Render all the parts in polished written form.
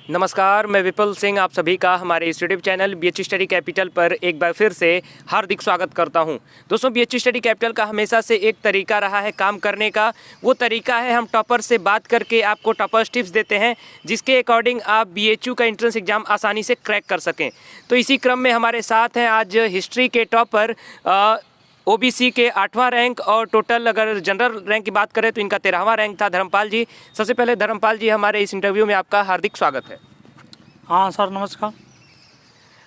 नमस्कार, मैं विपुल सिंह आप सभी का हमारे इस YouTube channel BHU study capital पर एक बार फिर से हार्दिक स्वागत करता हूं। दोस्तों, बीएचयू स्टडी कैपिटल का हमेशा से एक तरीका रहा है काम करने का। वो तरीका है हम टॉपर से बात करके आपको टॉपर्स टिप्स देते हैं, जिसके अकॉर्डिंग आप बीएचयू का एंट्रेंस एग्जाम आसानी से क्रैक कर सकें। तो इसी क्रम में हमारे साथ हैं आज हिस्ट्री के टॉपर ओबीसी के 8वां रैंक और टोटल अगर जनरल रैंक की बात करें तो इनका 13वां रैंक था, धर्मपाल जी। सबसे पहले धर्मपाल जी, हमारे इस इंटरव्यू में आपका हार्दिक स्वागत है। हाँ सर, नमस्कार।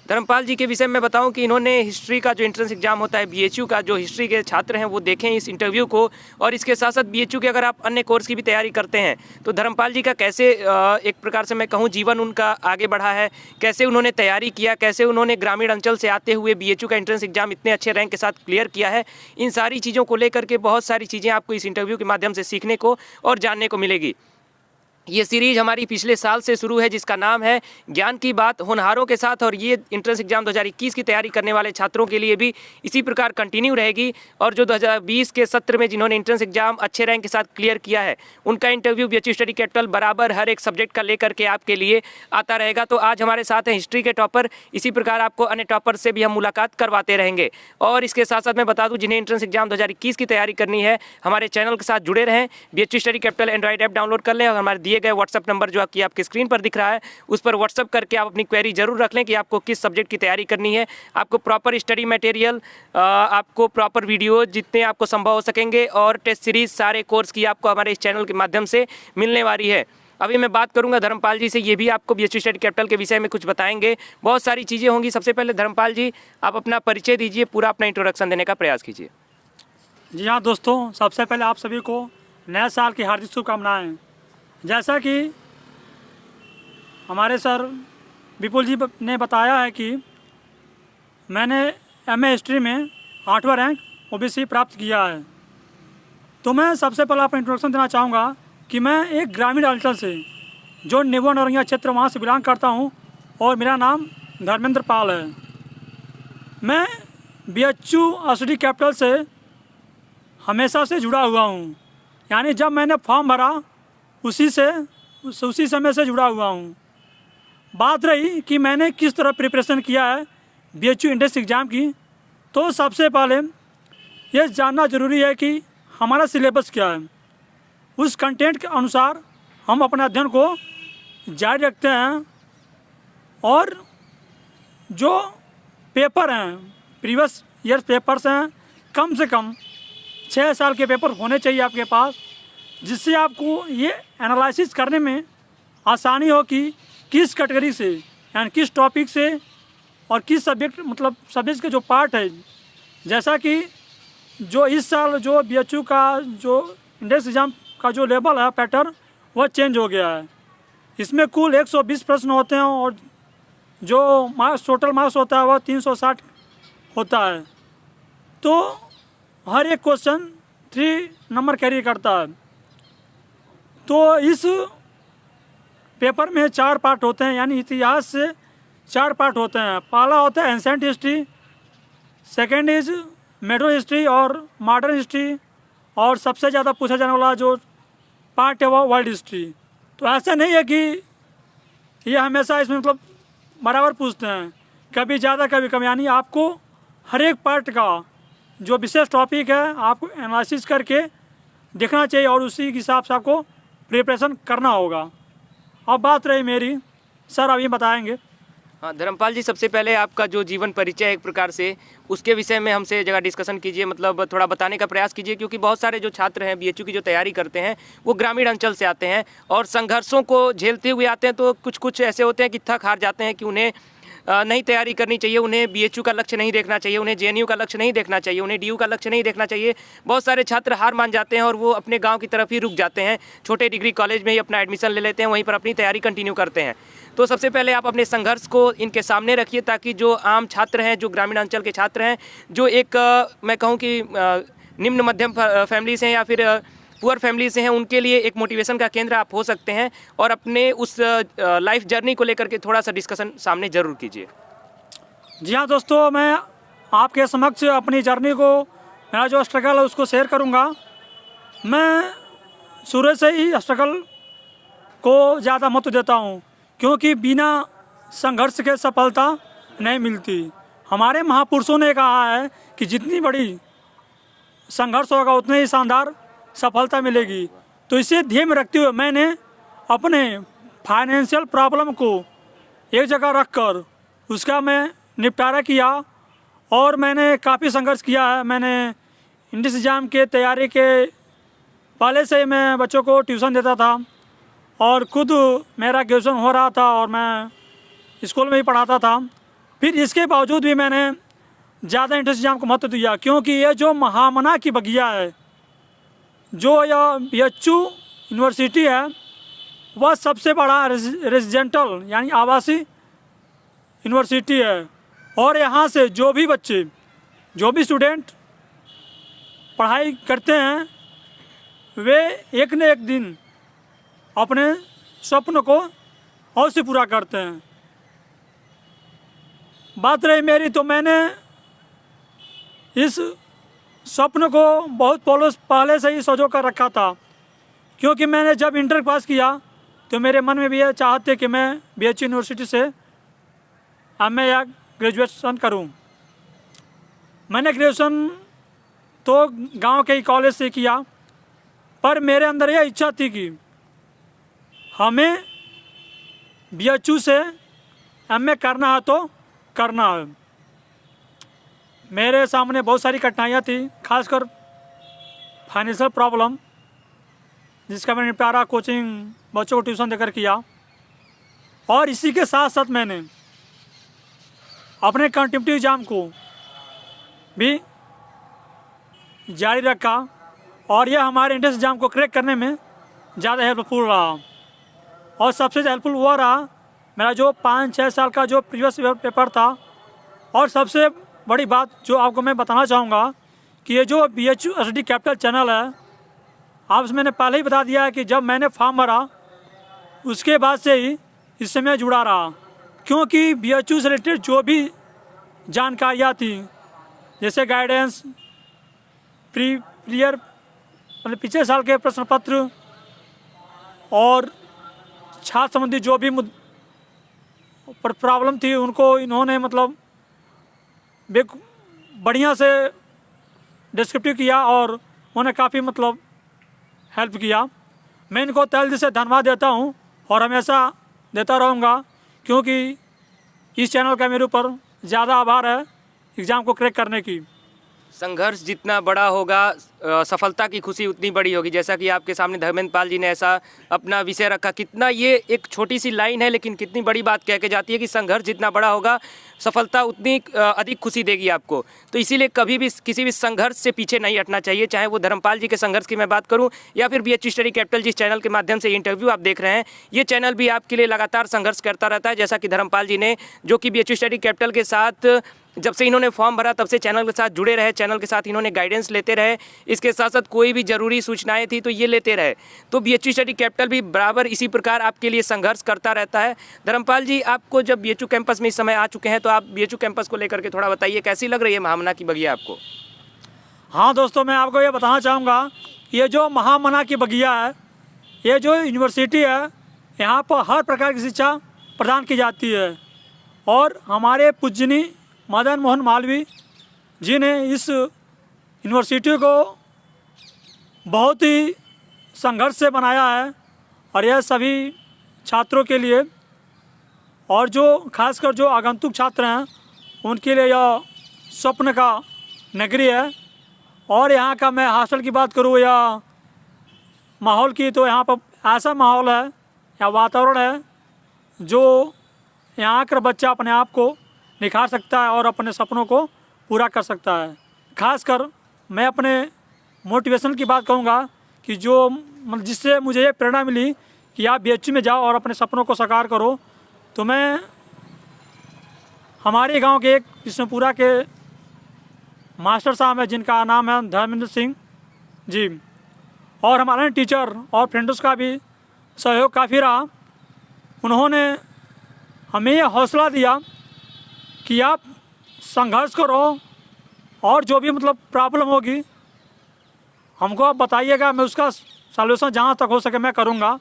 धर्मपाल जी के विषय में बताऊं कि इन्होंने हिस्ट्री का जो एंट्रेंस एग्जाम होता है बीएचयू का, जो हिस्ट्री के छात्र हैं वो देखें इस इंटरव्यू को, और इसके साथ साथ बीएचयू के अगर आप अन्य कोर्स की भी तैयारी करते हैं तो धर्मपाल जी का कैसे एक प्रकार से मैं कहूं जीवन उनका आगे बढ़ा है, कैसे उन्होंने तैयारी किया, कैसे उन्होंने ग्रामीण अंचल से आते हुए बीएचयू का एंट्रेंस एग्जाम इतने अच्छे रैंक के साथ क्लियर किया है। इन सारी चीज़ों को लेकर के बहुत सारी चीज़ें आपको इस इंटरव्यू के माध्यम से सीखने को और जानने को मिलेगी। ये सीरीज हमारी पिछले साल से शुरू है, जिसका नाम है ज्ञान की बात होनहारों के साथ, और ये एंट्रेंस एग्जाम 2021 की तैयारी करने वाले छात्रों के लिए भी इसी प्रकार कंटिन्यू रहेगी। और जो 2020 के सत्र में जिन्होंने एंट्रेंस एग्जाम अच्छे रैंक के साथ क्लियर किया है, उनका इंटरव्यू बीएचयू स्टडी कैपिटल बराबर हर एक सब्जेक्ट का लेकर के आपके लिए आता रहेगा। तो आज हमारे साथ हैं हिस्ट्री के टॉपर, इसी प्रकार आपको अन्य टॉपर से भी हम मुलाकात करवाते रहेंगे। और इसके साथ साथ मैं बता दूँ, जिन्हें एंट्रेंस एग्जाम 2021 की तैयारी करनी है, हमारे चैनल के साथ जुड़े रहें। BHU study capital Android app download कर लें और हमारे दिए गए व्हाट्सएप नंबर जो आपकी स्क्रीन पर दिख रहा है उस पर व्हाट्सएप करके आप अपनी क्वेरी जरूर रख लें कि आपको किस सब्जेक्ट की तैयारी करनी है। आपको प्रॉपर स्टडी मटेरियल, आपको प्रॉपर वीडियो जितने आपको संभव हो सकेंगे, और टेस्ट सीरीज सारे कोर्स की आपको हमारे इस चैनल के माध्यम से मिलने वाली है। अभी मैं बात करूंगा धर्मपाल जी से, ये भी आपको बीएचयू स्टडी कैपिटल के विषय में कुछ बताएंगे। बहुत सारी चीज़ें होंगी। सबसे पहले धर्मपाल जी, आप अपना परिचय दीजिए, पूरा अपना इंट्रोडक्शन देने का प्रयास कीजिए। जी हाँ दोस्तों, सबसे पहले आप सभी को नए साल की हार्दिक शुभकामनाएं। जैसा कि हमारे सर विपुल जी ने बताया है कि मैंने एमए हिस्ट्री में 8वां रैंक ओबीसी प्राप्त किया है, तो मैं सबसे पहले अपना इंट्रोडक्शन देना चाहूँगा कि मैं एक ग्रामीण अंचल से, जो निबो नौरंगिया क्षेत्र, वहाँ से बिलोंग करता हूँ, और मेरा नाम धर्मेंद्र पाल है। मैं बीएचयू स्टडी कैपिटल से हमेशा से जुड़ा हुआ हूँ, यानी जब मैंने फॉर्म भरा उसी समय से जुड़ा हुआ हूँ। बात रही कि मैंने किस तरह प्रिपरेशन किया है बीएचयू एंट्रेंस एग्ज़ाम की, तो सबसे पहले ये जानना ज़रूरी है कि हमारा सिलेबस क्या है। उस कंटेंट के अनुसार हम अपने अध्ययन को जारी रखते हैं, और जो पेपर हैं, प्रीवियस ईयर पेपर्स हैं, कम से कम 6 साल के पेपर होने चाहिए आपके पास, जिससे आपको ये एनालिसिस करने में आसानी हो कि किस कैटेगरी से, यानी किस टॉपिक से और किस सब्जेक्ट, मतलब सब्जेक्ट के जो पार्ट है। जैसा कि जो इस साल जो बीएचयू का जो एंट्रेंस एग्जाम का जो लेवल है, पैटर्न, वह चेंज हो गया है। इसमें कुल 120 प्रश्न होते हैं, और जो मार्क्स, टोटल मार्क्स होता है, वह 360 होता है। तो हर एक क्वेश्चन 3 नंबर कैरी करता है। तो इस पेपर में 4 पार्ट होते हैं, यानी इतिहास से 4 पार्ट होते हैं। पहला होता है ancient history, second is Medo history और मॉडर्न हिस्ट्री, और सबसे ज़्यादा पूछा जाने वाला जो पार्ट है वो वर्ल्ड हिस्ट्री। तो ऐसा नहीं है कि ये हमेशा इसमें मतलब बराबर पूछते हैं, कभी ज़्यादा कभी कम, यानी आपको हर एक पार्ट का जो विशेष टॉपिक है आपको एनालिसिस करके देखना चाहिए, और उसी के हिसाब से आपको प्रिपरेशन करना होगा। अब बात रही मेरी, सर अभी बताएंगे। हाँ धर्मपाल जी, सबसे पहले आपका जो जीवन परिचय है एक प्रकार से, उसके विषय में हमसे जगह डिस्कशन कीजिए, मतलब थोड़ा बताने का प्रयास कीजिए, क्योंकि बहुत सारे जो छात्र हैं बीएचयू की जो तैयारी करते हैं वो ग्रामीण अंचल से आते हैं और संघर्षों को झेलते हुए आते हैं। तो कुछ ऐसे होते हैं कि थक हार जाते हैं कि उन्हें नहीं तैयारी करनी चाहिए, उन्हें बीएचयू का लक्ष्य नहीं देखना चाहिए, उन्हें जेएनयू का लक्ष्य नहीं देखना चाहिए, उन्हें डीयू का लक्ष्य नहीं देखना चाहिए। बहुत सारे छात्र हार मान जाते हैं और वो अपने गांव की तरफ ही रुक जाते हैं, छोटे डिग्री कॉलेज में ही अपना एडमिशन ले लेते हैं, वहीं पर अपनी तैयारी कंटिन्यू करते हैं। तो सबसे पहले आप अपने संघर्ष को इनके सामने रखिए, ताकि जो आम छात्र हैं, जो ग्रामीण अंचल के छात्र हैं, जो एक मैं कहूँ कि निम्न मध्यम फैमिली से हैं या फिर पुअर फैमिली से हैं, उनके लिए एक मोटिवेशन का केंद्र आप हो सकते हैं। और अपने उस लाइफ जर्नी को लेकर के थोड़ा सा डिस्कशन सामने ज़रूर कीजिए। जी हाँ दोस्तों, मैं आपके समक्ष अपनी जर्नी को, मेरा जो स्ट्रगल है उसको शेयर करूँगा। मैं शुरू से ही स्ट्रगल को ज़्यादा महत्व देता हूँ, क्योंकि बिना संघर्ष के सफलता नहीं मिलती। हमारे महापुरुषों ने कहा है कि जितनी बड़ी संघर्ष होगा उतनी ही शानदार सफलता मिलेगी। तो इसे ध्येय में रखते हुए मैंने अपने फाइनेंशियल प्रॉब्लम को एक जगह रखकर उसका मैं निपटारा किया और मैंने काफ़ी संघर्ष किया है। मैंने इंट्रेंस एग्ज़ाम के तैयारी के पहले से ही मैं बच्चों को ट्यूशन देता था और खुद मेरा ग्रेजुएशन हो रहा था और मैं स्कूल में ही पढ़ाता था। फिर इसके बावजूद भी मैंने ज़्यादा इंट्रेंस एग्ज़ाम को महत्व दिया, क्योंकि ये जो महामना की बगिया है, जो यह BHU यूनिवर्सिटी है, वह सबसे बड़ा रेजिडेंटल यानी आवासीय यूनिवर्सिटी है। और यहाँ से जो भी बच्चे, जो भी स्टूडेंट पढ़ाई करते हैं, वे एक न एक दिन अपने स्वप्न को अवश्य पूरा करते हैं। बात रही मेरी, तो मैंने इस स्वप्न को बहुत पहले से ही संजो कर रखा था, क्योंकि मैंने जब इंटर पास किया तो मेरे मन में भी यह चाहत थी कि मैं BHU यूनिवर्सिटी से MA या ग्रेजुएशन करूं। मैंने ग्रेजुएशन तो गांव के ही कॉलेज से किया, पर मेरे अंदर यह इच्छा थी कि हमें BHU से MA करना है तो करना है। मेरे सामने बहुत सारी कठिनाइयाँ थी, खासकर फाइनेंशियल प्रॉब्लम, जिसका मैंने निपटारा कोचिंग बच्चों को ट्यूशन देकर किया। और इसी के साथ साथ मैंने अपने कॉम्पिटिटिव एग्ज़ाम को भी जारी रखा और यह हमारे एंट्रेंस एग्ज़ाम को क्रैक करने में ज़्यादा हेल्पफुल रहा। और सबसे हेल्पफुल हुआ रहा मेरा जो 5-6 साल का जो प्रीवियस पेपर था। और सबसे बड़ी बात जो आपको मैं बताना चाहूँगा कि ये जो BHU SD कैपिटल चैनल है, आपसे मैंने पहले ही बता दिया है कि जब मैंने फॉर्म भरा उसके बाद से ही इससे मैं जुड़ा रहा, क्योंकि BHU से रिलेटेड जो भी जानकारियाँ थी, जैसे गाइडेंस, प्रीवियर मतलब पिछले साल के प्रश्न पत्र और छात्र संबंधी जो भी प्रॉब्लम थी, उनको इन्होंने मतलब बढ़िया से डिस्क्रिप्टिव किया और उन्होंने काफ़ी मतलब हेल्प किया। मैं इनको तहे दिल से धन्यवाद देता हूँ और हमेशा देता रहूँगा, क्योंकि इस चैनल का मेरे ऊपर ज़्यादा आभार है एग्ज़ाम को क्रैक करने की। संघर्ष जितना बड़ा होगा सफलता की खुशी उतनी बड़ी होगी। जैसा कि आपके सामने धर्मेंद्र पाल जी ने ऐसा अपना विषय रखा, कितना ये एक छोटी सी लाइन है लेकिन कितनी बड़ी बात कह के जाती है कि संघर्ष जितना बड़ा होगा सफलता उतनी अधिक खुशी देगी आपको। तो इसीलिए कभी भी किसी भी संघर्ष से पीछे नहीं हटना चाहिए, चाहे वो धर्मपाल जी के संघर्ष की मैं बात करूं या फिर BHU स्टडी कैपिटल जिस चैनल के माध्यम से इंटरव्यू आप देख रहे हैं, ये चैनल भी आपके लिए लगातार संघर्ष करता रहता है। जैसा कि धर्मपाल जी ने, जो कि BHU स्टडी कैपिटल के साथ जब से इन्होंने फॉर्म भरा तब से चैनल के साथ जुड़े रहे, चैनल के साथ इन्होंने गाइडेंस लेते रहे, इसके साथ साथ कोई भी ज़रूरी सूचनाएं थी तो ये लेते रहे। तो BHU स्टडी कैपिटल भी बराबर इसी प्रकार आपके लिए संघर्ष करता रहता है। धर्मपाल जी, आपको जब BHU कैंपस में इस समय आ चुके हैं, तो आप BHU कैंपस को लेकर के थोड़ा बताइए, कैसी लग रही है महामना की बगिया आपको? हाँ दोस्तों, मैं आपको ये बताना चाहूँगा, ये जो महामना की बगिया है, ये जो यूनिवर्सिटी है, यहाँ पर हर प्रकार की शिक्षा प्रदान की जाती है। और हमारे पूजनीय मदन मोहन मालवीय जी ने इस यूनिवर्सिटी को बहुत ही संघर्ष से बनाया है और यह सभी छात्रों के लिए और जो खासकर जो आगंतुक छात्र हैं उनके लिए यह स्वप्न का नगरी है। और यहाँ का मैं हॉस्टल की बात करूँ या माहौल की, तो यहाँ पर ऐसा माहौल है या वातावरण है जो यहाँ आकर बच्चा अपने आप को निखार सकता है और अपने सपनों को पूरा कर सकता है। खासकर मैं अपने मोटिवेशन की बात कहूँगा कि जो जिससे मुझे ये प्रेरणा मिली कि आप BHU में जाओ और अपने सपनों को साकार करो, तो मैं हमारे गांव के एक विष्णुपुरा के मास्टर साहब हैं जिनका नाम है धर्मेंद्र सिंह जी, और हमारे टीचर और फ्रेंड्स का भी सहयोग काफ़ी रहा। उन्होंने हमें ये हौसला दिया कि आप संघर्ष करो और जो भी मतलब प्रॉब्लम होगी हमको आप बताइएगा, मैं उसका सॉल्यूशन जहाँ तक हो सके मैं करूँगा।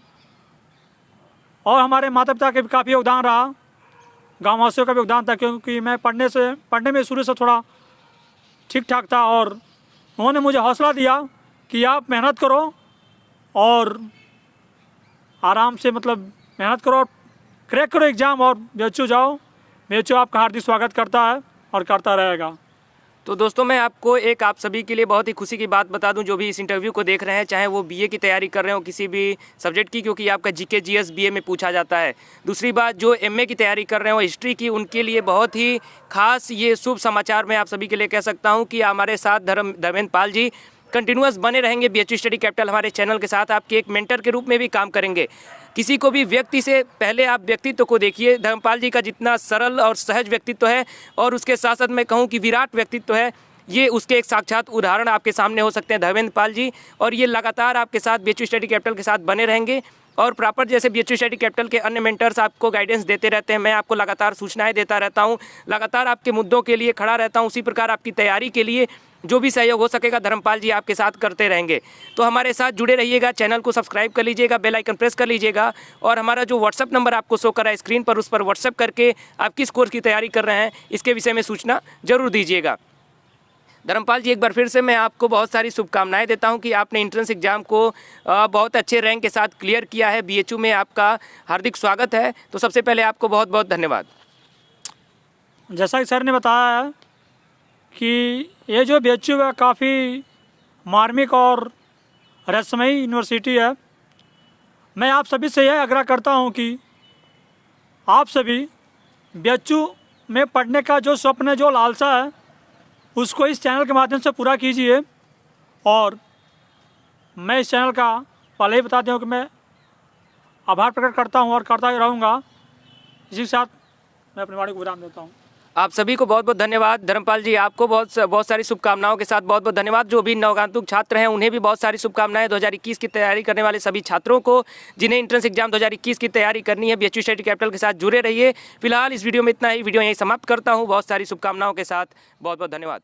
और हमारे माता पिता का भी काफ़ी योगदान रहा, गाँव वासियों का भी योगदान था, क्योंकि मैं पढ़ने में शुरू से थोड़ा ठीक ठाक था। और उन्होंने मुझे हौसला दिया कि आप मेहनत करो और आराम से मतलब मेहनत करो और क्रैक करो एग्ज़ाम और BHU जाओ। BHU आपका हार्दिक स्वागत करता है और करता रहेगा। तो दोस्तों मैं आपको एक आप सभी के लिए बहुत ही खुशी की बात बता दूं, जो भी इस इंटरव्यू को देख रहे हैं, चाहे वो बीए की तैयारी कर रहे हो किसी भी सब्जेक्ट की, क्योंकि आपका जीके जीएस बीए में पूछा जाता है। दूसरी बात, जो एमए की तैयारी कर रहे हो हिस्ट्री की, उनके लिए बहुत ही खास ये शुभ समाचार मैं आप सभी के लिए कह सकता हूँ कि हमारे साथ धर्मेंद्र पाल जी कंटिन्यूअस बने रहेंगे BHU स्टडी कैपिटल हमारे चैनल के साथ, आपके एक मेंटर के रूप में भी काम करेंगे। किसी को भी व्यक्ति से पहले आप व्यक्तित्व को देखिए, धर्मपाल जी का जितना सरल और सहज व्यक्तित्व है और उसके साथ साथ मैं कहूँ कि विराट व्यक्तित्व है, ये उसके एक साक्षात उदाहरण आपके सामने हो सकते हैं धर्मेंद्र पाल जी। और ये लगातार आपके साथ BHU स्टडी कैपिटल के साथ बने रहेंगे और प्रॉपर जैसे BHU स्टडी कैपिटल के अन्य मेंटर्स आपको गाइडेंस देते रहते हैं, मैं आपको लगातार सूचनाएं देता रहता हूं, लगातार आपके मुद्दों के लिए खड़ा रहता हूं। उसी प्रकार आपकी तैयारी के लिए जो भी सहयोग हो सकेगा धर्मपाल जी आपके साथ करते रहेंगे। तो हमारे साथ जुड़े रहिएगा, चैनल को सब्सक्राइब कर लीजिएगा, बेल आइकन प्रेस कर लीजिएगा और हमारा जो व्हाट्सअप नंबर आपको शो कर रहा है स्क्रीन पर, उस पर व्हाट्सअप करके आप किस कोर्स की तैयारी कर रहे हैं इसके विषय में सूचना जरूर दीजिएगा। धर्मपाल जी, एक बार फिर से मैं आपको बहुत सारी शुभकामनाएं देता हूं कि आपने एंट्रेंस एग्जाम को बहुत अच्छे रैंक के साथ क्लियर किया है। BHU में आपका हार्दिक स्वागत है। तो सबसे पहले आपको बहुत बहुत धन्यवाद। जैसा कि सर ने बताया है कि ये जो BHU है काफ़ी मार्मिक और रहस्यमयी यूनिवर्सिटी है। मैं आप सभी से यह आग्रह करता हूं कि आप सभी BHU में पढ़ने का जो स्वप्न है, जो लालसा है, उसको इस चैनल के माध्यम से पूरा कीजिए। और मैं इस चैनल का पहले ही बता दूं कि मैं आभार प्रकट करता हूं और करता ही रहूँगा। इसी के साथ मैं अपनी वाणी को विराम देता हूं। आप सभी को बहुत बहुत धन्यवाद। धर्मपाल जी, आपको बहुत सारी शुभकामनाओं के साथ बहुत बहुत धन्यवाद। जो भी नवगंतुक छात्र हैं उन्हें भी बहुत सारी शुभकामनाएं। 2021 की तैयारी करने वाले सभी छात्रों को जिन्हें एंट्रेंस एग्जाम 2021 की तैयारी करनी है, BHU स्टडी कैपिटल के साथ जुड़े रहिए। फिलहाल इस वीडियो में इतना ही, वीडियो यहीं समाप्त करता हूँ। बहुत सारी शुभकामनाओं के साथ बहुत बहुत धन्यवाद।